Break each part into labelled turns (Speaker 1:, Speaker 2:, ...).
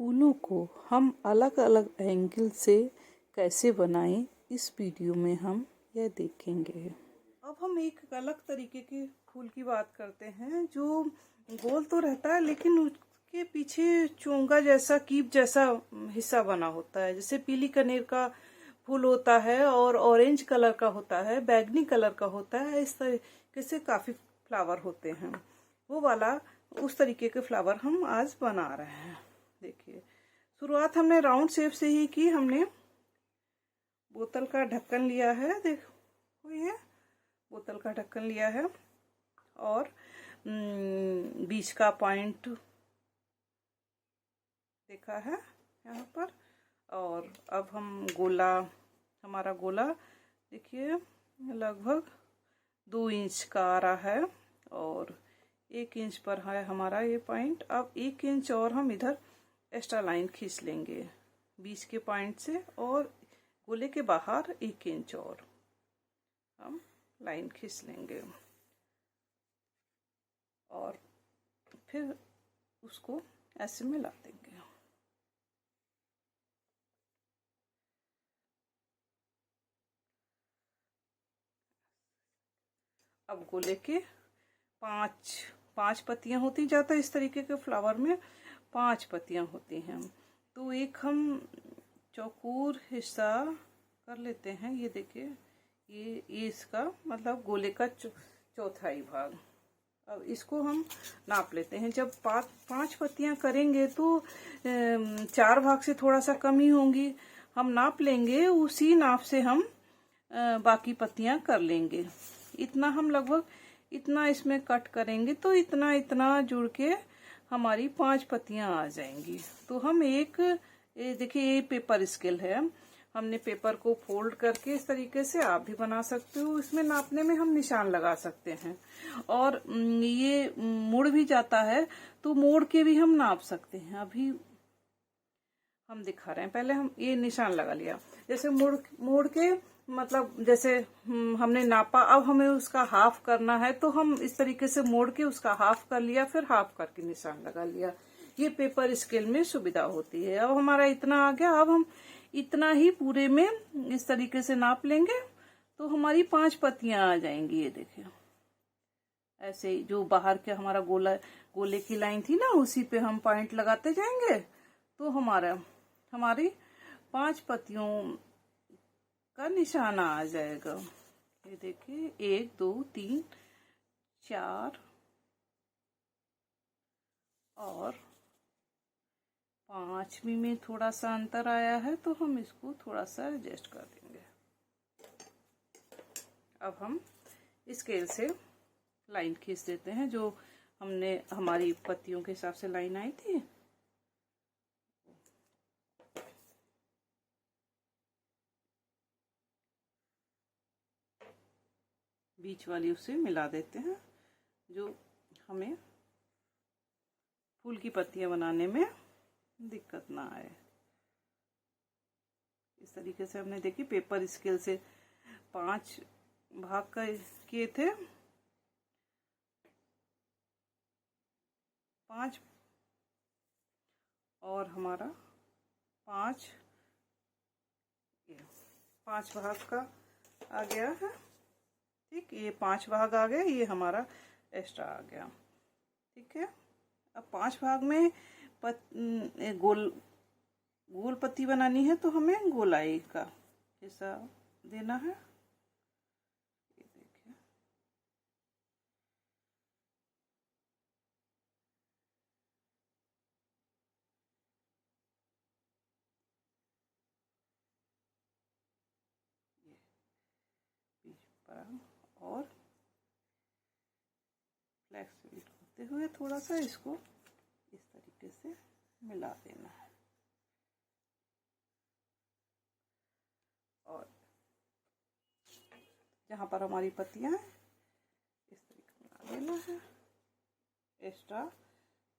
Speaker 1: फूलों को हम अलग अलग एंगल से कैसे बनाएं, इस वीडियो में हम यह देखेंगे। अब हम एक अलग तरीके के फूल की बात करते हैं जो गोल तो रहता है लेकिन उसके पीछे चोंगा जैसा, कीप जैसा हिस्सा बना होता है। जैसे पीली कनेर का फूल होता है और ऑरेंज कलर का होता है, बैगनी कलर का होता है। इस तरीके से काफी फ्लावर होते हैं। वो वाला उस तरीके के फ्लावर हम आज बना रहे हैं। देखिए, शुरुआत हमने राउंड शेप से ही की। हमने बोतल का ढक्कन लिया है, देखो ये बोतल का ढक्कन लिया है और बीच का पॉइंट देखा है यहाँ पर। और अब हम हमारा गोला देखिए लगभग 2 इंच का आ रहा है और 1 इंच पर है हमारा ये पॉइंट। अब 1 इंच और हम इधर एक्स्ट्रा लाइन खींच लेंगे बीच के पॉइंट से, और गोले के बाहर 1 इंच और हम लाइन खींच लेंगे और फिर उसको ऐसे मिला देंगे। अब गोले के पांच पत्तियां होती, जाता इस तरीके के फ्लावर में 5 पत्तियां होती हैं। तो एक हम चौकोर हिस्सा कर लेते हैं। ये देखिए, ये इसका मतलब गोले का चौथाई भाग। अब इसको हम नाप लेते हैं। जब 5 पत्तियां करेंगे तो 4 भाग से थोड़ा सा कम ही होंगी। हम नाप लेंगे, उसी नाप से हम बाकी पत्तियां कर लेंगे। इतना हम लगभग इतना इसमें कट करेंगे तो इतना इतना जुड़ के हमारी 5 पत्तियां आ जाएंगी। तो हम देखिए ये पेपर स्केल है। हमने पेपर को फोल्ड करके इस तरीके से आप भी बना सकते हो। इसमें नापने में हम निशान लगा सकते हैं और ये मुड़ भी जाता है तो मोड़ के भी हम नाप सकते हैं। अभी हम दिखा रहे हैं, पहले हम ये निशान लगा लिया। जैसे मोड़ के मतलब जैसे हमने नापा, अब हमें उसका हाफ करना है तो हम इस तरीके से मोड़ के उसका हाफ कर लिया, फिर हाफ करके निशान लगा लिया। ये पेपर स्केल में सुविधा होती है। अब हमारा इतना आ गया। अब हम इतना ही पूरे में इस तरीके से नाप लेंगे तो हमारी 5 पत्तियां आ जाएंगी। ये देखिए, ऐसे ही जो बाहर के हमारा गोले की लाइन थी ना, उसी पे हम पॉइंट लगाते जाएंगे तो हमारी 5 पत्तियों का निशाना आ जाएगा। ये देखिए, 1 2 3 4 और 5वीं में थोड़ा सा अंतर आया है तो हम इसको थोड़ा सा एडजस्ट कर देंगे। अब हम स्केल से लाइन खींच देते हैं। जो हमने हमारी पत्तियों के हिसाब से लाइन आई थी, बीच वाली उसे मिला देते हैं, जो हमें फूल की पत्तियां बनाने में दिक्कत ना आए। इस तरीके से हमने देखी पेपर स्केल से 5 भाग का किए थे। 5 और हमारा 5 भाग का आ गया है। ठीक, ये 5 भाग आ गया, ये हमारा एक्स्ट्रा आ गया। ठीक है, अब 5 भाग में गोल पत्ती बनानी है तो हमें गोलाई का हिस्सा देना है। ये देखिए, ये बीच पर और फ्लैक्सीड होते हुए थोड़ा सा इसको इस तरीके से मिला देना है और जहाँ पर हमारी पत्तियां हैं इस तरीके मिला देना है। एक्स्ट्रा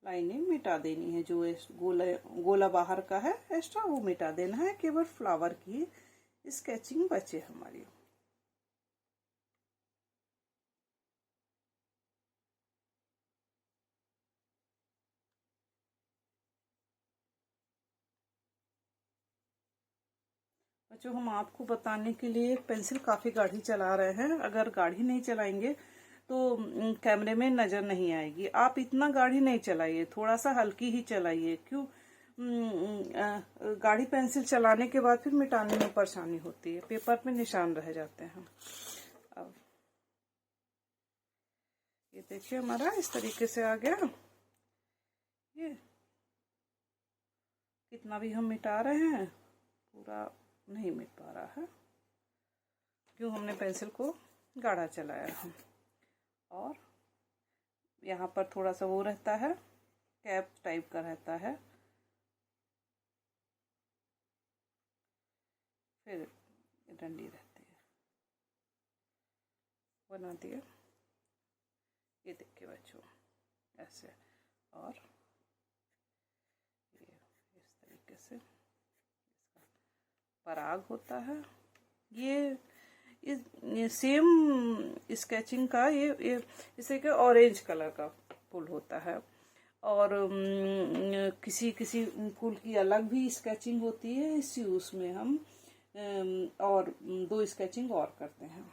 Speaker 1: लाइनिंग मिटा देनी है। जो गोला बाहर का है एक्स्ट्रा, वो मिटा देना है। केवल फ्लावर की स्केचिंग बचे हमारी। बच्चों हम आपको बताने के लिए पेंसिल काफ़ी गाढ़ी चला रहे हैं। अगर गाढ़ी नहीं चलाएंगे तो कैमरे में नज़र नहीं आएगी। आप इतना गाढ़ी नहीं चलाइए, थोड़ा सा हल्की ही चलाइए। क्यों? गाढ़ी पेंसिल चलाने के बाद फिर मिटाने में परेशानी होती है, पेपर में निशान रह जाते हैं। अब ये देखिए हमारा इस तरीके से आ गया। ये कितना भी हम मिटा रहे हैं पूरा नहीं मिट पा रहा है, क्यों? हमने पेंसिल को गाढ़ा चलाया है। और यहाँ पर थोड़ा सा वो रहता है, कैप टाइप का रहता है। फिर डंडी रहती है, बना दिए। ये देखिए बच्चों ऐसे, और ये इस तरीके से इसका पराग होता है। ये सेम स्केचिंग का ये जैसे कि ऑरेंज कलर का फूल होता है, और किसी किसी फूल की अलग भी स्केचिंग होती है। इसी उसमें हम और 2 स्केचिंग और करते हैं।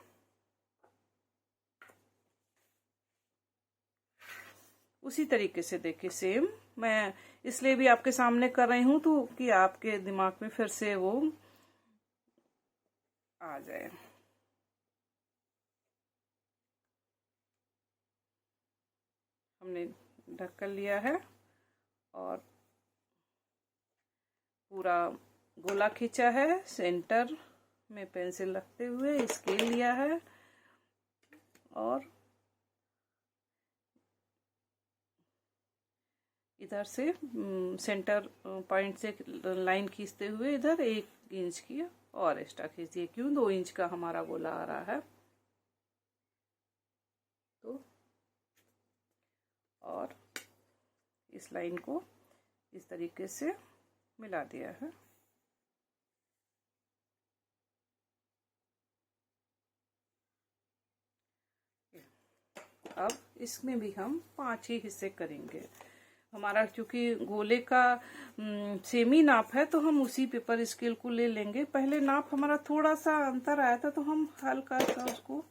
Speaker 1: उसी तरीके से देखिए सेम, मैं इसलिए भी आपके सामने कर रही हूँ तो कि आपके दिमाग में फिर से वो आ जाए। हमने ढक कर लिया है और पूरा गोला खींचा है, सेंटर में पेंसिल रखते हुए स्केल लिया है, और इधर से सेंटर पॉइंट से लाइन खींचते हुए इधर 1 इंच की और एक्स्ट्रा खींच दिए। क्यों? 2 इंच का हमारा गोला आ रहा है तो। और इस लाइन को इस तरीके से मिला दिया है। अब इसमें भी हम 5 ही हिस्से करेंगे। हमारा चूंकि गोले का सेमी नाप है तो हम उसी पेपर स्केल को ले लेंगे। पहले नाप हमारा थोड़ा सा अंतर आया था तो हम हल्का सा उसको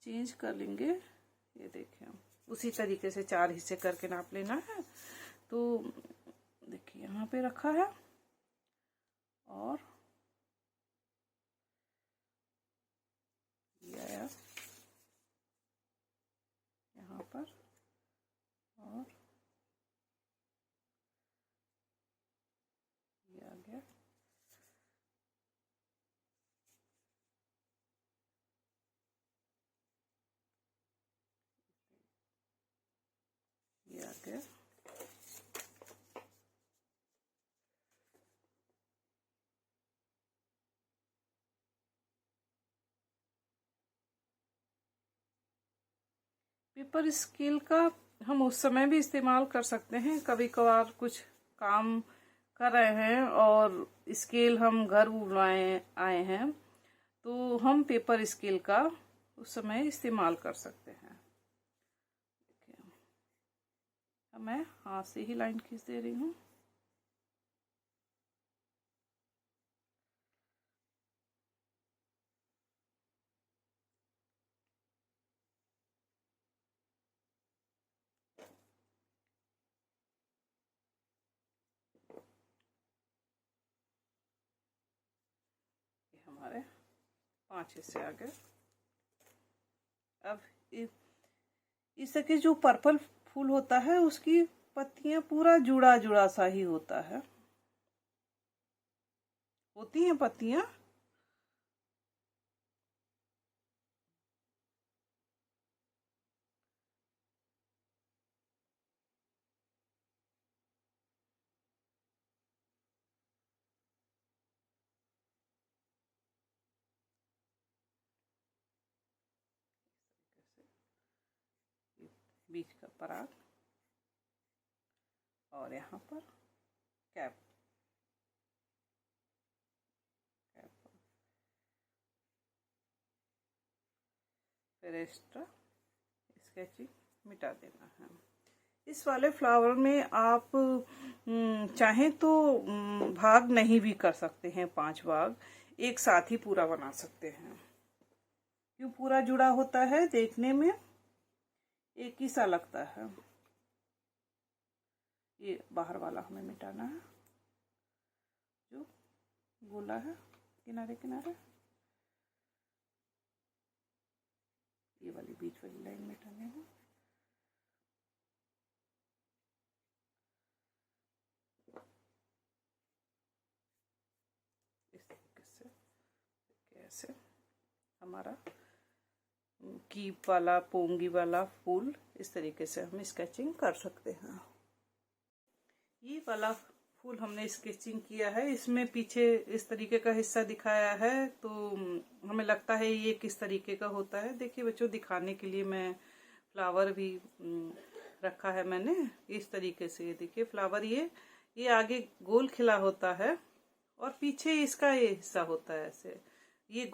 Speaker 1: चेंज कर लेंगे। ये देखिए हम उसी तरीके से 4 हिस्से करके नाप लेना है। तो देखिए यहाँ पे रखा है, और ये आया यहाँ पर, और ये आ गया। ये आ गया। पेपर स्केल का हम उस समय भी इस्तेमाल कर सकते हैं, कभी कभार कुछ काम कर रहे हैं और स्केल हम घर बुलाए आए हैं तो हम पेपर स्केल का उस समय इस्तेमाल कर सकते हैं। मैं हाथ से ही लाइन खींच दे रही हूँ। हमारे 5 हिस्से आ गए। अब इसके जो पर्पल फूल होता है उसकी पत्तियां पूरा जुड़ा जुड़ा सा ही होता है, होती हैं पत्तियां। बीच का पराग, और यहाँ पर कैप, फिर एक्स्ट्रा स्केचिंग मिटा देना है। इस वाले फ्लावर में आप चाहें तो भाग नहीं भी कर सकते हैं, 5 भाग। एक साथ ही पूरा बना सकते हैं। क्यों पूरा जुड़ा होता है, देखने में एक ही सा लगता है। ये बाहर वाला हमें मिटाना है, जो गोला है किनारे किनारे, ये वाली बीच वाली लाइन मिटानी है। इस तरीके से ऐसे हमारा कीप वाला, पोंगी वाला फूल इस तरीके से हम स्केचिंग कर सकते हैं। ये वाला फूल हमने स्केचिंग किया है, इसमें पीछे इस तरीके का हिस्सा दिखाया है, तो हमें लगता है ये किस तरीके का होता है। देखिए बच्चों, दिखाने के लिए मैं फ्लावर भी रखा है मैंने इस तरीके से। ये देखिए फ्लावर, ये आगे गोल खिला होता है और पीछे इसका ये हिस्सा होता है ऐसे, ये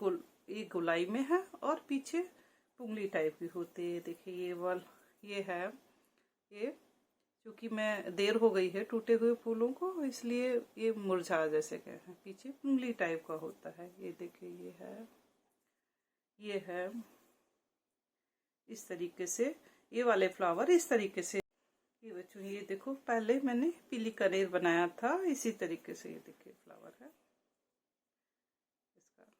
Speaker 1: गोलाई में है और पीछे पुंगली टाइप की होती है। देखिए ये है, ये क्योंकि मैं देर हो गई है टूटे हुए फूलों को, इसलिए ये मुरझा जैसे गए हैं, पीछे पुंगली टाइप का होता है। ये देखिए ये है इस तरीके से, ये वाले फ्लावर इस तरीके से। ये बच्चों ये देखो, पहले मैंने पीली कनेर बनाया था इसी तरीके से। ये देखिए फ्लावर है इसका।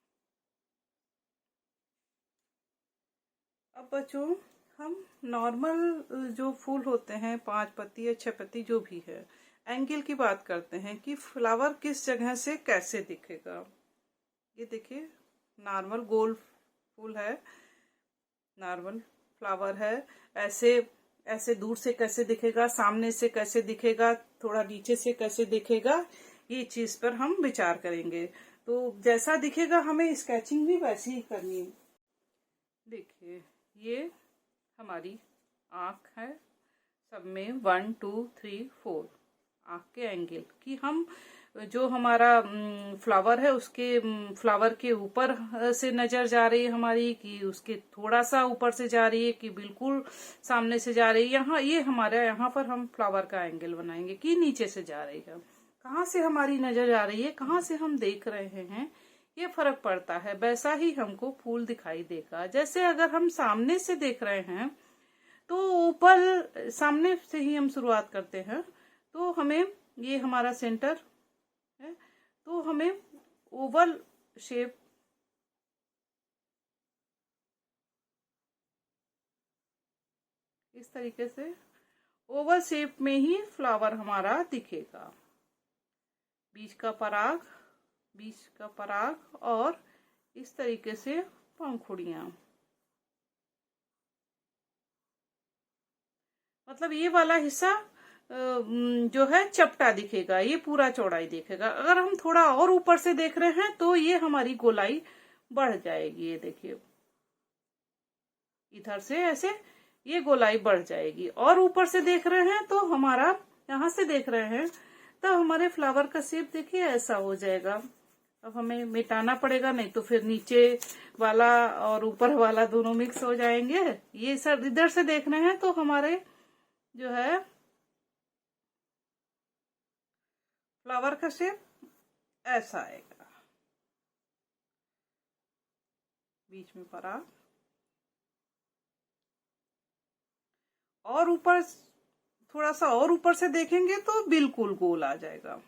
Speaker 1: अब बच्चों हम नॉर्मल जो फूल होते हैं 5 पत्ती या 6 पत्ती जो भी है, एंगल की बात करते हैं कि फ्लावर किस जगह से कैसे दिखेगा। ये देखिए नॉर्मल गोल फूल है, नॉर्मल फ्लावर है, ऐसे दूर से कैसे दिखेगा, सामने से कैसे दिखेगा, थोड़ा नीचे से कैसे दिखेगा, ये चीज पर हम विचार करेंगे। तो जैसा दिखेगा हमें स्केचिंग भी वैसी ही करनी है। देखिए ये हमारी आँख है, सब में 1 2 3 4 आँख के एंगल की हम जो हमारा फ्लावर है उसके फ्लावर के ऊपर से नजर जा रही है हमारी, कि उसके थोड़ा सा ऊपर से जा रही है, कि बिल्कुल सामने से जा रही है। यहाँ ये हमारा यहाँ पर हम फ्लावर का एंगल बनाएंगे कि नीचे से जा रही है, कहाँ से हमारी नजर जा रही है, कहाँ से हम देख रहे हैं, ये फर्क पड़ता है। वैसा ही हमको फूल दिखाई देगा। जैसे अगर हम सामने से देख रहे हैं तो ऊपर सामने से ही हम शुरुआत करते हैं, तो हमें ये हमारा सेंटर है, तो हमें ओवल शेप इस तरीके से ओवल शेप में ही फ्लावर हमारा दिखेगा। बीच का पराग और इस तरीके से पंखुड़ियां, मतलब ये वाला हिस्सा जो है चपटा दिखेगा, ये पूरा चौड़ाई दिखेगा। अगर हम थोड़ा और ऊपर से देख रहे हैं तो ये हमारी गोलाई बढ़ जाएगी। ये देखिए इधर से ऐसे ये गोलाई बढ़ जाएगी, और ऊपर से देख रहे हैं तो हमारा यहाँ से देख रहे हैं तो हमारे फ्लावर का शेप देखिए ऐसा हो जाएगा। अब हमें मिटाना पड़ेगा, नहीं तो फिर नीचे वाला और ऊपर वाला दोनों मिक्स हो जाएंगे। ये सब इधर से देख रहे हैं तो हमारे जो है फ्लावर का शेप ऐसा आएगा, बीच में पराग और ऊपर थोड़ा सा और ऊपर से देखेंगे तो बिल्कुल गोल आ जाएगा।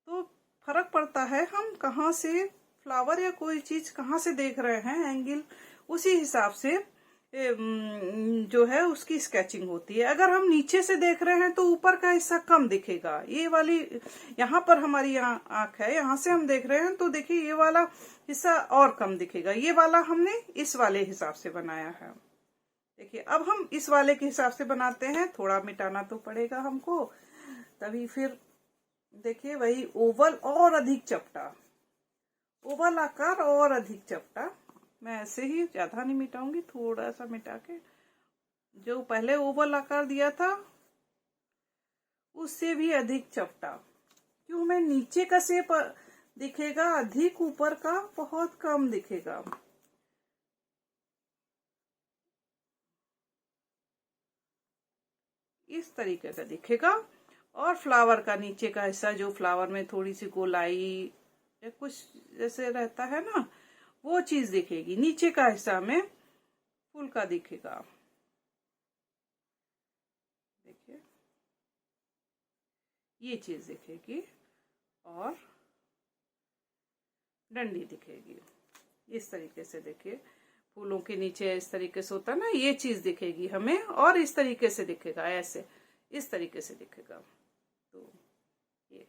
Speaker 1: तो फर्क पड़ता है हम कहाँ से फ्लावर या कोई चीज कहाँ से देख रहे हैं, एंगल उसी हिसाब से जो है उसकी स्केचिंग होती है। अगर हम नीचे से देख रहे हैं तो ऊपर का हिस्सा कम दिखेगा। ये वाली यहाँ पर हमारी आंख है, यहाँ से हम देख रहे हैं तो देखिए ये वाला हिस्सा और कम दिखेगा। ये वाला हमने इस वाले हिसाब से बनाया है। देखिए अब हम इस वाले के हिसाब से बनाते हैं, थोड़ा मिटाना तो पड़ेगा हमको, तभी फिर देखिए वही ओवल और अधिक चपटा, ओवल आकार और अधिक चपटा। मैं ऐसे ही ज्यादा नहीं मिटाऊंगी, थोड़ा सा मिटा के जो पहले ओवल आकार दिया था उससे भी अधिक चपटा। क्यों, हमें नीचे का शेप दिखेगा अधिक, ऊपर का बहुत कम दिखेगा। इस तरीके का दिखेगा। और फ्लावर का नीचे का हिस्सा, जो फ्लावर में थोड़ी सी गोलाई या कुछ जैसे रहता है ना, वो चीज दिखेगी। नीचे का हिस्सा में फूल का दिखेगा, देखिए ये चीज दिखेगी और डंडी दिखेगी। इस तरीके से देखिए, फूलों के नीचे इस तरीके से होता है ना, ये चीज दिखेगी हमें, और इस तरीके से दिखेगा, ऐसे इस तरीके से दिखेगा। तो ये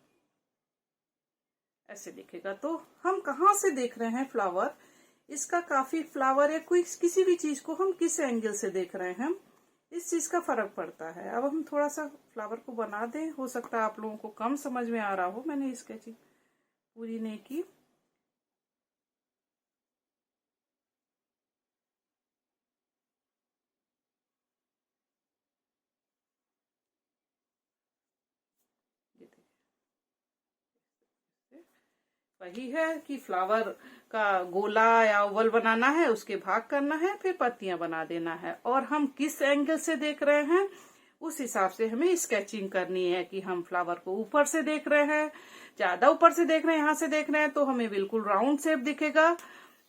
Speaker 1: ऐसे दिखेगा। तो हम कहाँ से देख रहे हैं फ्लावर, इसका काफी, फ्लावर या कोई किसी भी चीज को हम किस एंगल से देख रहे हैं, इस चीज का फर्क पड़ता है। अब हम थोड़ा सा फ्लावर को बना दें, हो सकता है आप लोगों को कम समझ में आ रहा हो, मैंने स्केचिंग पूरी नहीं की। वही है कि फ्लावर का गोला या ओवल बनाना है, उसके भाग करना है, फिर पत्तियां बना देना है, और हम किस एंगल से देख रहे हैं उस हिसाब से हमें स्केचिंग करनी है। कि हम फ्लावर को ऊपर से देख रहे हैं, ज्यादा ऊपर से देख रहे हैं, यहाँ से देख रहे हैं तो हमें बिल्कुल राउंड शेप दिखेगा।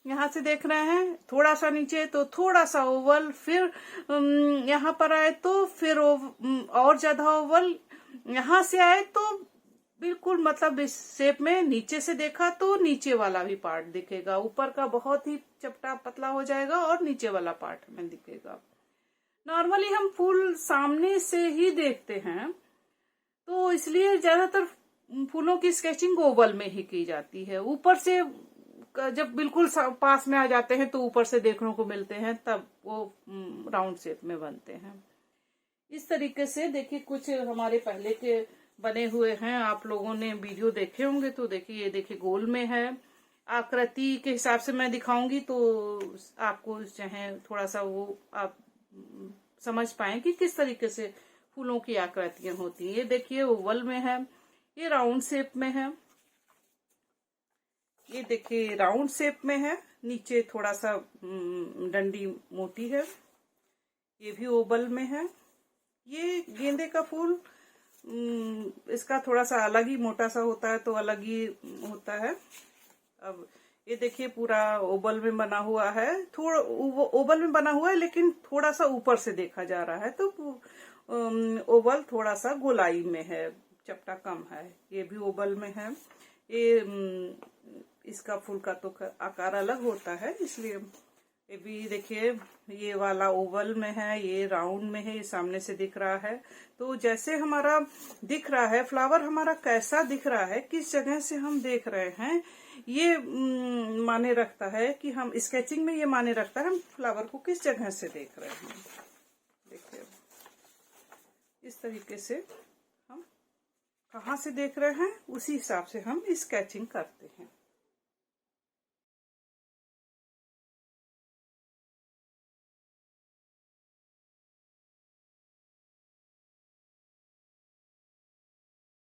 Speaker 1: यहाँ से देख रहे हैं थोड़ा सा नीचे तो थोड़ा सा ओवल, फिर यहाँ पर आए तो फिर और ज्यादा ओवल, यहाँ से आए तो बिल्कुल मतलब इस शेप में, नीचे से देखा तो नीचे वाला भी पार्ट दिखेगा, ऊपर का बहुत ही चपटा पतला हो जाएगा और नीचे वाला पार्ट हमें दिखेगा। नॉर्मली हम फूल सामने से ही देखते हैं, तो इसलिए ज्यादातर फूलों की स्केचिंग ओवल में ही की जाती है। ऊपर से जब बिल्कुल पास में आ जाते हैं तो ऊपर से देखने को मिलते हैं, तब वो राउंड शेप में बनते हैं। इस तरीके से देखिए कुछ हमारे पहले के बने हुए हैं, आप लोगों ने वीडियो देखे होंगे तो देखिए, ये देखिए गोल में है। आकृति के हिसाब से मैं दिखाऊंगी तो आपको चाहे थोड़ा सा वो आप समझ पाए कि किस तरीके से फूलों की आकृतियां होती हैं। ये देखिए ओवल में है, ये राउंड शेप में है, ये देखिए राउंड शेप में है, नीचे थोड़ा सा डंडी मोटी है, ये भी ओवल में है। ये गेंदे का फूल, इसका थोड़ा सा अलग ही मोटा सा होता है तो अलग ही होता है। अब ये देखिए पूरा ओवल में बना हुआ है, थोड़ा ओवल में बना हुआ है लेकिन थोड़ा सा ऊपर से देखा जा रहा है, तो ओवल थोड़ा सा गोलाई में है, चपटा कम है। ये भी ओवल में है। ये इसका फूल का तो आकार अलग होता है, इसलिए ये भी देखिए ये वाला ओवल में है, ये राउंड में है, ये सामने से दिख रहा है। तो जैसे हमारा दिख रहा है फ्लावर, हमारा कैसा दिख रहा है, किस जगह से हम देख रहे हैं, ये माने रखता है कि हम स्केचिंग में, ये माने रखता है हम फ्लावर को किस जगह से देख रहे हैं। देखिए इस तरीके से हम कहाँ से देख रहे हैं, उसी हिसाब से हम स्केचिंग करते हैं।